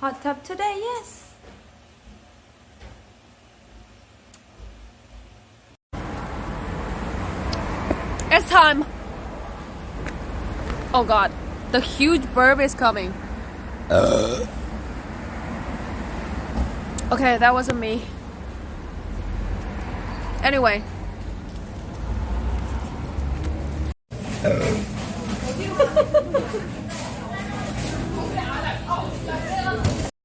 hot tub today, yes. It's time. Oh god, the huge burp is coming. Okay, that wasn't me. Anyway.